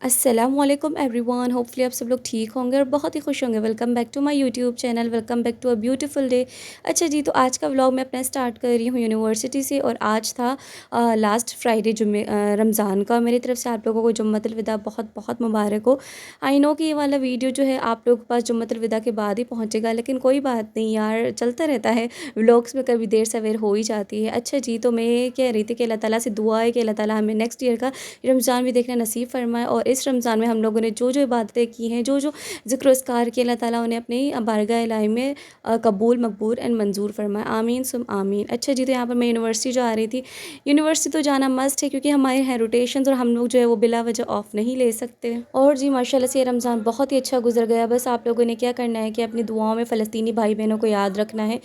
अस्सलामुअलैकुम everyone, hopefully आप सब लोग ठीक होंगे और बहुत ही खुश होंगे। Welcome back to my YouTube channel, welcome back to a beautiful day. अच्छा जी, तो आज का व्लॉग मैं अपना स्टार्ट कर रही हूँ यूनिवर्सिटी से। और आज था लास्ट फ्राइडे जुम्मे रमज़ान का। मेरी तरफ से आप लोगों को जुम्मतुल विदा बहुत बहुत मुबारक हो। आई नो कि ये वाला वीडियो जो है आप लोगों के पास जुम्मतुल विदा के बाद ही पहुँचेगा, लेकिन कोई बात नहीं यार, चलता रहता है। व्लॉग्स में कभी देर सवेर हो ही जाती है। अच्छा जी, तो मैं कह रही थी कि अल्लाह ताला से दुआ है कि अल्लाह ताला हमें नेक्स्ट ईयर का रमज़ान भी देखना नसीब फरमाए। और इस रमज़ान में हम लोगों ने जो जो इबादतें की हैं, जो जो ज़िक्र अस्कार किए, अल्लाह ताला उन्हें अपनी बारगाह इलाही में कबूल, मकबूल एंड मंजूर फरमाए। आमीन सुम आमीन। अच्छा जी, तो यहाँ पर मैं यूनिवर्सिटी जा रही थी। यूनिवर्सिटी तो जाना मस्ट है, क्योंकि हमारे हैं रोटेशंस और हम लोग जो है वो बिला वजह ऑफ नहीं ले सकते। और जी माशाल्लाह से ये रमज़ान बहुत ही अच्छा गुजर गया। बस आप लोगों ने क्या करना है कि अपनी दुआओं में फ़लस्तीनी भाई बहनों को याद रखना है।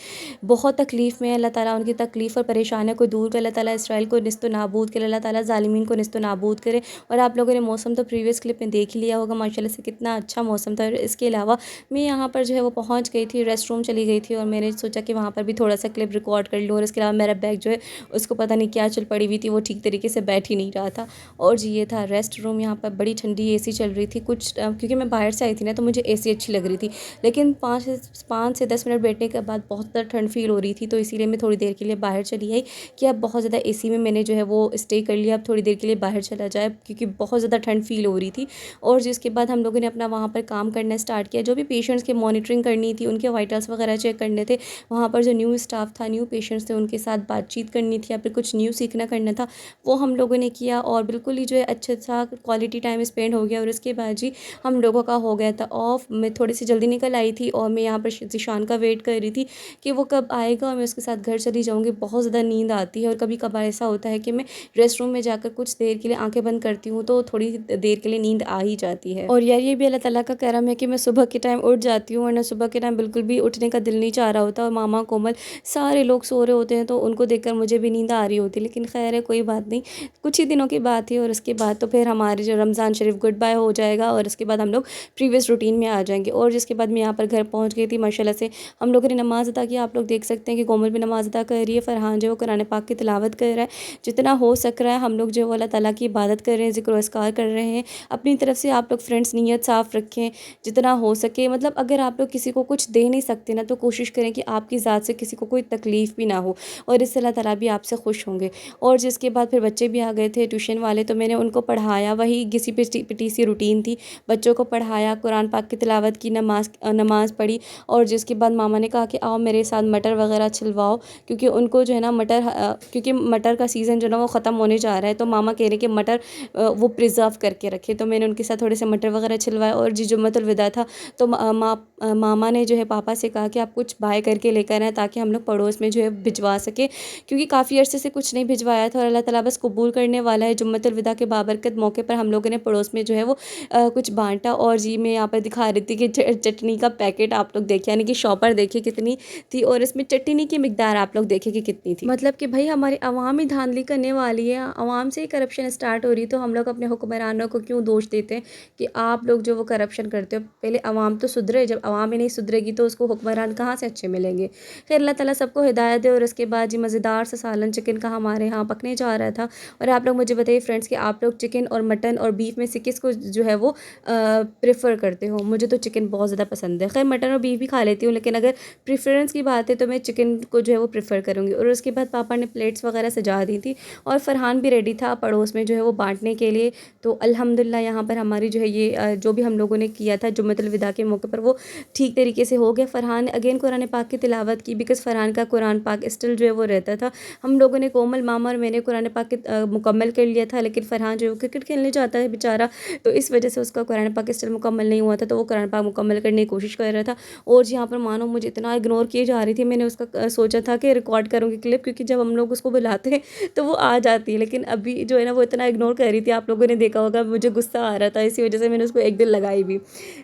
बहुत तकलीफ़ में है, अल्लाह ताला उनकी तकलीफ़ और परेशानियों को दूर करे। अल्लाह ताला इसराइल को निस्तो नाबूद करे, अल्लाह ताला ज़ालिमीन को निस्तो नाबूद करे। और आप लोगों ने मौसम तो प्रीवियस क्लिप में देख ही लिया होगा, माशाल्लाह से कितना अच्छा मौसम था। और इसके अलावा मैं यहाँ पर जो है वो पहुँच गई थी, रेस्ट रूम चली गई थी और मैंने सोचा कि वहाँ पर भी थोड़ा सा क्लिप रिकॉर्ड कर लूँ। और इसके अलावा मेरा बैग जो है उसको पता नहीं क्या चल पड़ी हुई थी, वो ठीक तरीके से बैठ ही नहीं रहा था। और जी ये था रेस्ट रूम। यहाँ पर बड़ी ठंडी एसी चल रही थी कुछ, क्योंकि मैं बाहर से आई थी ना, तो मुझे एसी अच्छी लग रही थी। लेकिन 5 से 10 मिनट बैठने के बाद बहुत ज़्यादा ठंड फील हो रही थी, तो इसीलिए मैं थोड़ी देर के लिए बाहर चली आई कि अब बहुत ज़्यादा एसी में मैंने जो है वो स्टे कर लिया, अब थोड़ी देर के लिए बाहर चला जाए, क्योंकि बहुत ज़्यादा ठंड फील हो रही थी। और जिसके बाद हम लोगों ने अपना वहाँ पर काम करना स्टार्ट किया। जो भी पेशेंट्स की मॉनिटरिंग करनी थी, उनके वाइटल्स वगैरह चेक करने थे, वहाँ पर जो न्यू स्टाफ था, न्यू पेशेंट्स थे, उनके साथ बातचीत करनी थी या फिर कुछ न्यू सीखना करना था, वो हम लोगों ने किया। और बिल्कुल ही जो है अच्छा सा क्वालिटी टाइम स्पेंड हो गया। और उसके बाद जी हम लोगों का हो गया था ऑफ। मैं थोड़ी सी जल्दी निकल आई थी और मैं यहाँ पर ज़ीशान का वेट कर रही थी कि वो कब आएगा और मैं उसके साथ घर चली जाऊँगी। बहुत ज़्यादा नींद आती है और कभी कभार ऐसा होता है कि मैं रेस्ट रूम में जाकर कुछ देर के लिए आंखें बंद करती हूँ, तो थोड़ी देर के लिए नींद आ ही जाती है। और यार ये भी अल्लाह ताला का करम है कि मैं सुबह के टाइम उठ जाती हूँ, वरना सुबह के टाइम बिल्कुल भी उठने का दिल नहीं चाह रहा होता। और मामा, कोमल, सारे लोग सो रहे होते हैं, तो उनको देखकर मुझे भी नींद आ रही होती है। लेकिन खैर है, कोई बात नहीं, कुछ ही दिनों की बात है। और उसके बाद तो फिर हमारे जो रमज़ान शरीफ गुड बाय हो जाएगा और उसके बाद हम लोग प्रीवियस रूटीन में आ जाएंगे। और जिसके बाद मैं यहाँ पर घर पहुँच गई थी। माशाल्लाह से हम लोगों ने नमाज़ अदा की। आप लोग देख सकते हैं कि कोमल भी नमाज़ अदा कर रही है, फ़रहान जो है वो कुरान पाक की तिलावत कर रहा है। जितना हो सक रहा है हम लोग जो है अल्लाह ताला की इबादत कर रहे हैं, ज़िक्र अस्कार कर रहे हैं। अपनी तरफ से आप लोग फ्रेंड्स नीयत साफ़ रखें जितना हो सके। मतलब अगर आप लोग किसी को कुछ दे नहीं सकते ना, तो कोशिश करें कि आपकी ज़ात से किसी को कोई तकलीफ़ भी ना हो, और इससे अल्लाह ताला भी आपसे खुश होंगे। और जिसके बाद फिर बच्चे भी आ गए थे ट्यूशन वाले, तो मैंने उनको पढ़ाया, वही घिसी पिटी सी रूटीन थी। बच्चों को पढ़ाया, कुरान पाक की तिलावत की, नमाज़ पढ़ी। और जिसके बाद मामा ने कहा कि आओ मेरे साथ मटर वगैरह छिलवाओ, क्योंकि उनको जो है ना मटर, क्योंकि मटर का सीज़न जो है ना वो ख़त्म होने जा रहा है, तो मामा कह रहे कि मटर वो प्रिजर्व करके रखे। तो मैंने उनके साथ थोड़े से मटर वगैरह छिलवाए। और जी जुम्मतुल विदा था, तो मामा ने जो है पापा से कहा कि आप कुछ बाय करके लेकर आएँ, ताकि हम लोग पड़ोस में जो है भिजवा सके, क्योंकि काफ़ी अरसे से कुछ नहीं भिजवाया था। और अल्लाह ताला बस कबूल करने वाला है। जुम्मतुल विदा के बाबरकत मौके पर हम लोगों ने पड़ोस में जो है वो कुछ बांटा। और जी मैं यहाँ पर दिखा रही थी कि चटनी का पैकेट आप लोग देखिए, यानी कि शॉपर देखिए कितनी थी, और इसमें चटनी की मिकदार आप लोग देखिए कि कितनी थी। मतलब कि भाई हमारी आवाम ही धांधली करने वाली है, आवाम से ही करप्शन स्टार्ट हो रही है, तो हम लोग अपने हुक्मरानों को क्यों दोष देते हैं कि आप लोग जो वो करप्शन करते हो। पहले आवाम तो सुधरे, जब आवाम ही नहीं सुधरेगी तो उसको हुक्मरान कहाँ से अच्छे मिलेंगे। खैर अल्लाह ताला सबको हिदायत दे। और उसके बाद जी मज़ेदार सा सालन चिकन का हमारे यहाँ पकने जा रहा था। और आप लोग मुझे बताइए फ्रेंड्स कि आप लोग चिकन और मटन और बीफ में से किसको जो है वो प्रेफर करते हो। मुझे तो चिकन बहुत ज़्यादा पसंद है। खैर मटन और बीफ भी खा लेती हूँ, लेकिन अगर प्रेफरेंस की बात है तो मैं चिकन को जो है वो प्रेफर करूँगी। और उसके बाद पापा ने प्लेट्स वगैरह सजा दी थी, और फ़रहान भी रेडी था पड़ोस में जो है वो बांटने के लिए। तो अल्हम्दुलिल्लाह यहाँ पर हमारी जो है ये जो भी हम लोगों ने किया था जुम्मतुल विदा के मौके पर, वो ठीक तरीके से हो गया। फ़रहान ने अगेन कुरान पाक की तिलावत की, बिकॉज़ फ़रहान का कुरान पाक स्टिल जो है वो रहता था। हम लोगों ने, कोमल, मामा और मैंने कुरान पाक मुकम्मल कर लिया था, लेकिन फ़रहान जो है वो क्रिकेट खेलने जाता है बेचारा, तो इस वजह से उसका कुरान पाक स्टिल मुकम्मल नहीं हुआ था, तो वो कुरान पाक मुकम्मल करने की कोशिश कर रहा था। और यहाँ पर मानो मुझे इतना इग्नोर किए जा रही थी, मैंने उसका सोचा था कि रिकॉर्ड करूँगी क्लिप, क्योंकि जब हम लोग उसको बुलाते हैं तो वो आ जाती है। लेकिन अभी जो है ना वो इतना इग्नोर कर रही थी, आप लोगों ने देखा होगा, मुझे गुस्सा आ रहा था, इसी वजह से मैंने उसको एक दिन लगाई भी।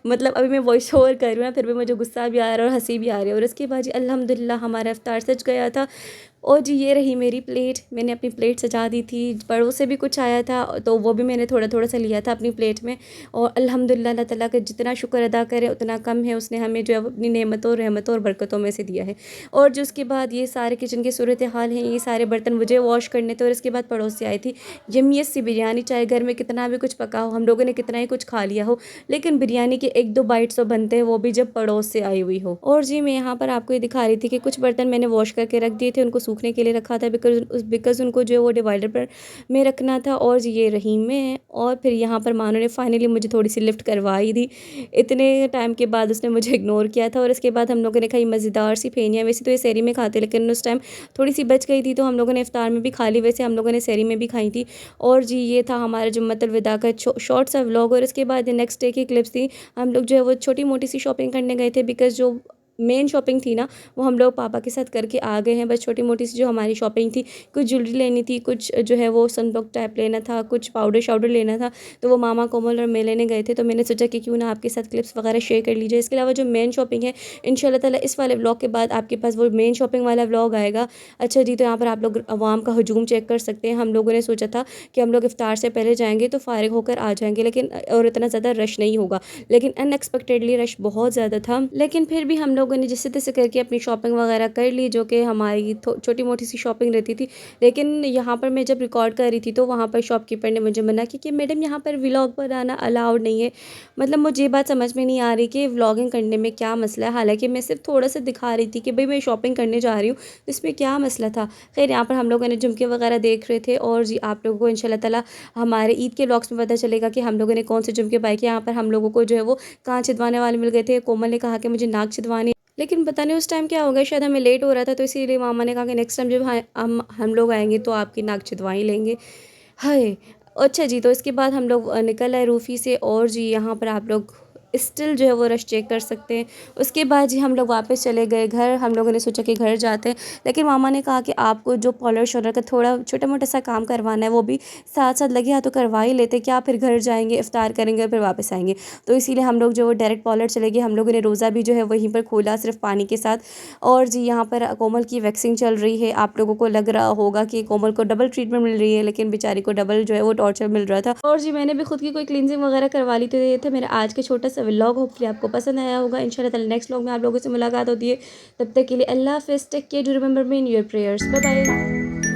मतलब अभी मैं वॉइस ओवर कर रही हूँ ना, फिर भी मुझे गुस्सा भी आ रहा है और हंसी भी आ रही है। और इसके बाद जी अल्हम्दुलिल्लाह हमारा इफ्तार सज गया था। और जी ये रही मेरी प्लेट, मैंने अपनी प्लेट सजा दी थी। पड़ोस से भी कुछ आया था तो वो भी मैंने थोड़ा थोड़ा सा लिया था अपनी प्लेट में। और अल्हम्दुलिल्लाह अल्लाह ताला का जितना शुक्र अदा करें उतना कम है, उसने हमें जो है वो अपनी नेमतों, रहमतों और बरकतों में से दिया है। और जो उसके बाद ये सारे किचन की सूरत हाल हैं, ये सारे बर्तन मुझे वॉश करने थे। और इसके बाद पड़ोस से आई थी यम्मियत सी बिरयानी। चाहे घर में कितना भी कुछ पका हो, हम लोगों ने कितना ही कुछ खा लिया हो, लेकिन बिरयानी के एक दो बाइट्स तो बनते हैं, वो भी जब पड़ोस से आई हुई हो। और जी मैं यहाँ पर आपको ये दिखा रही थी कि कुछ बर्तन मैंने वॉश करके रख दिए थे, उनको सूखने के लिए रखा था, बिकॉज उनको जो है वो डिवाइडर पर में रखना था। और जी ये रही मैं। और फिर यहाँ पर मानो ने फाइनली मुझे थोड़ी सी लिफ्ट करवाई थी। इतने टाइम के बाद उसने मुझे इग्नोर किया था। और इसके बाद हम लोगों ने खाई मज़ेदार सी फेनियाँ। वैसे तो ये सहरी में खाते, लेकिन उस टाइम थोड़ी सी बच गई थी तो हम लोगों ने इफ्तार में भी खा ली, वैसे हम लोगों ने सहरी में भी खाई थी। और जी ये था हमारा जुम्मतुल विदा का शॉर्ट सा व्लॉग। और इसके बाद नेक्स्ट डे की क्लिप्स थी। हम लोग जो है वो छोटी मोटी सी शॉपिंग करने गए थे, बिकॉज़ जो मेन शॉपिंग थी ना वो हम लोग पापा के साथ करके आ गए हैं। बस छोटी मोटी सी जो हमारी शॉपिंग थी, कुछ ज्वेलरी लेनी थी, कुछ जो है वो सनब्लॉक टाइप लेना था, कुछ पाउडर शाउडर लेना था, तो वो मामा कोमल और मैं लेने गए थे। तो मैंने सोचा कि क्यों ना आपके साथ क्लिप्स वगैरह शेयर कर लीजिए। इसके अलावा जो मेन शॉपिंग है, इंशाल्लाह ताला इस वाले व्लॉग के बाद आपके पास वो मेन शॉपिंग वाला व्लॉग आएगा। अच्छा जी, तो यहाँ पर आप लोग अवाम का हजूम चेक कर सकते हैं। हम लोगों ने सोचा था कि हम लोग इफ्तार से पहले जाएंगे तो फ़ारिग होकर आ जाएंगे, लेकिन और इतना ज़्यादा रश नहीं होगा, लेकिन अनएक्सपेक्टेडली रश बहुत ज़्यादा था। लेकिन फिर भी हम लोगों ने जिससे तैसे करके अपनी शॉपिंग वगैरह कर ली, जो कि हमारी छोटी मोटी सी शॉपिंग रहती थी। लेकिन यहाँ पर मैं जब रिकॉर्ड कर रही थी तो वहाँ पर शॉपकीपर ने मुझे मना की कि मैडम यहाँ पर व्लॉग पर आना अलाउड नहीं है। मतलब मुझे ये बात समझ में नहीं आ रही कि व्लॉगिंग करने में क्या मसला है। हालांकि मैं सिर्फ थोड़ा सा दिखा रही थी कि भाई मैं शॉपिंग करने जा रही हूँ, तो इसमें क्या मसला था। खैर यहाँ पर हम लोगों ने झुमके वगैरह देख रहे थे। और जी आप लोगों को इंशाल्लाह ताला हमारे ईद के व्लॉग्स में पता चलेगा कि हम लोगों ने कौन से झुमके बाय किए। यहाँ पर हम लोगों को जो है वो कान छिदवाने वाले मिल गए थे। कोमल ने कहा कि मुझे नाक छिदवानी, लेकिन पता नहीं उस टाइम क्या हो गया, शायद हमें लेट हो रहा था, तो इसीलिए मामा ने कहा कि नेक्स्ट टाइम जब हम लोग आएंगे तो आपकी नाक छिदवा ही लेंगे। हाय। अच्छा जी, तो इसके बाद हम लोग निकल आए रूफ़ी से। और जी यहाँ पर आप लोग स्टिल जो है वो रश चेक कर सकते हैं। उसके बाद जी हम लोग वापस चले गए घर। हम लोगों ने सोचा कि घर जाते हैं, लेकिन मामा ने कहा कि आपको जो पॉलर शॉलर का थोड़ा छोटा मोटा सा काम करवाना है वो भी साथ साथ लगे हाथों करवा ही लेते, क्या फिर घर जाएंगे, इफ्तार करेंगे और फिर वापस आएंगे। तो इसीलिए हम लोग जो वो डायरेक्ट पॉलर चले गए। हम लोगों ने रोज़ा भी जो है वहीं पर खोला, सिर्फ पानी के साथ। और जी यहाँ पर कोमल की वैक्सिंग चल रही है। आप लोगों को लग रहा होगा कि कोमल को डबल ट्रीटमेंट मिल रही है, लेकिन बेचारी को डबल जो है वो टॉर्चर मिल रहा था। और जी मैंने भी खुद की कोई क्लींजिंग वगैरह करवा ली। तो ये था मेरा आज का छोटा सा व्लॉग। होपफुली आपको पसंद आया होगा। इंशाल्लाह ताला नेक्स्ट व्लॉग में आप लोगों से मुलाकात होती है। तब तक के लिए अल्लाह हाफ़िज़, take care, do remember me in your prayers, bye bye.